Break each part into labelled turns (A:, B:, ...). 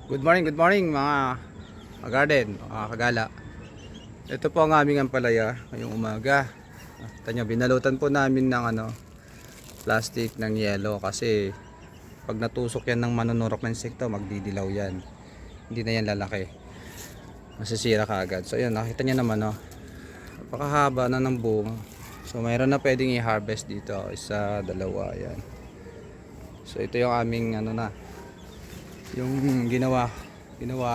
A: Good morning mga ka-garden, mga kagala. Ito po ang aming ampalaya ngayong umaga. Tanyo, binalutan po namin ng plastic ng yelo kasi pag natusok yan ng manunurok ng insekto, magdidilaw yan. Hindi na yan lalaki. Masisira kaagad. So yun, nakita nyo naman napakahaba na ng bunga. So mayroon na pwedeng i-harvest dito. Isa, dalawa, yan. So ito yung aming yung ginawa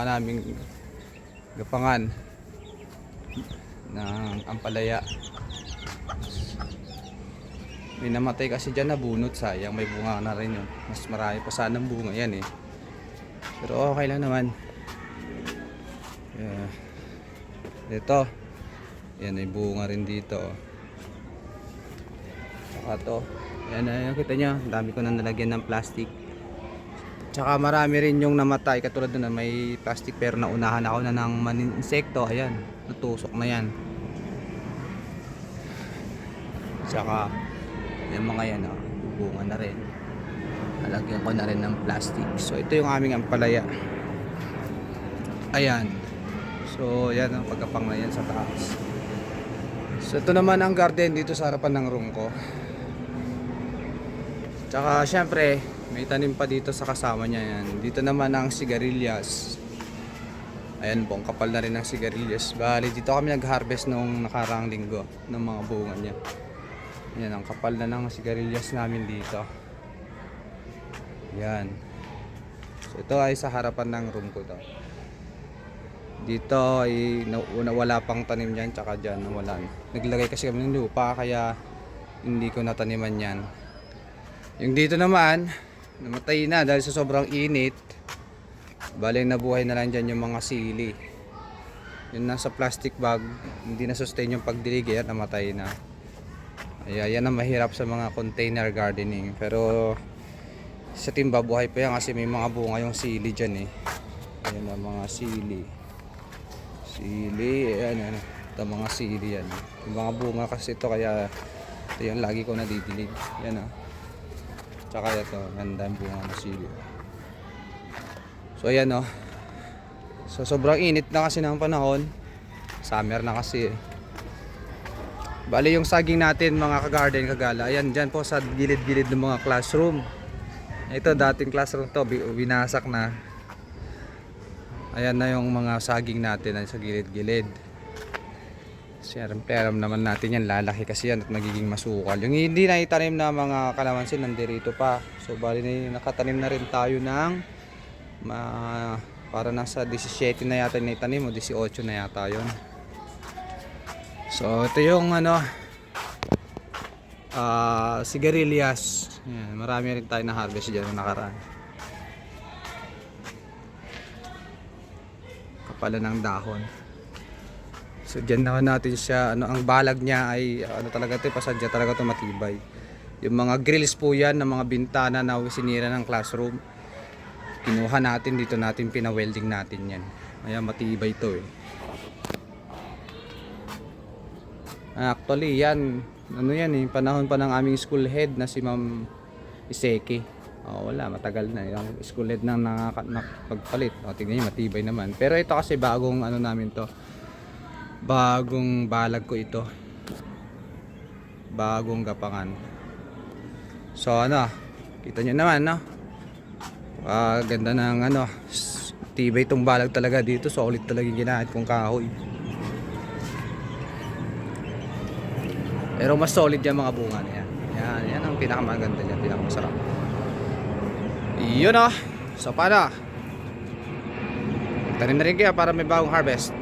A: naming gapangan ng ampalaya. May namatay kasi dyan na bunot, sayang, may bunga na rin yun. Mas marami pa sanang bunga yan pero okay lang naman. Ito yan, may bunga rin dito. Saka to yan, kita nyo, dami ko na nalagyan ng plastic. Tsaka marami rin yung namatay, katulad na may plastic pero naunahan ako na ng insekto. Ayan, natusok na yan. Tsaka yung mga yan bunga na rin, nalagyan ko na rin ng plastic. So ito yung aming ampalaya. Ayan, so yan ang pagkapang na yan sa taas. So ito naman ang garden dito sa harapan ng room ko. Tsaka syempre may tanim pa dito sa kasama niya yan. Dito naman ang sigarilyas. Ayan po, ang kapal na rin ng sigarilyas. Bali, dito kami nag-harvest nung nakaraang linggo ng mga bunga niya. Ayan, ang kapal na ng sigarilyas namin dito. Ayan. So, ito ay sa harapan ng room ko to. Dito ay wala pang tanim dyan, tsaka dyan nawalan. Naglagay kasi kami ng lupa, kaya hindi ko nataniman yan. Yung dito naman, namatay na dahil sa sobrang init. Bali, nabuhay na lang dyan yung mga sili. Yung nasa plastic bag, hindi na sustain yung pagdilig, yan namatay na. Yan ang mahirap sa mga container gardening. Pero sa timba buhay pa yan kasi may mga bunga yung sili dyan Ayan ang mga sili. Ayan. Ito mga sili yan. Yung mga bunga kasi ito, kaya ito yung lagi ko nadidilig. Yan Tsaka ito, ganda yung bunga ng sili. So ayan So sobrang init na kasi ng panahon. Summer na kasi Bali yung saging natin mga ka-garden, kagala, ayan dyan po sa gilid-gilid ng mga classroom. Ito dating classroom to, binasak na. Ayan na yung mga saging natin sa gilid-gilid. Siyempre alam naman natin yan, lalaki kasi yan at magiging masukal. Yung hindi na itanim na mga kalamansi nandirito pa. So bali nakatanim na rin tayo ng para nasa 17 na yata na itanim o 18 na yata yun. So ito yung sigarilyas. Yan, marami rin tayo na harvest dyan na nakaraan. Kapala ng dahon. So dyan natin siya, ang balag niya ay talaga ito, pasadya talaga ito matibay. Yung mga grills po yan ng mga bintana na sinira ng classroom, kinuha natin dito, natin pina-welding natin yan. Ayan, matibay ito Actually yan, panahon pa ng aming school head na si Ma'am Iseki. Wala, matagal na yung school head na nakapagpalit. Tingnan niyo, matibay naman. Pero ito kasi bagong namin to. Bagong balag ko ito. Bagong gapangan. So kita nyo naman ganda ng tibay itong balag talaga dito. Solid talaga yung ginahit kong kahoy. Pero mas solid yan mga bunga na yan. Yan ang pinakamaganda niya, pinakamasarap. Yun So paano? Tanim na rin kaya para may bagong harvest.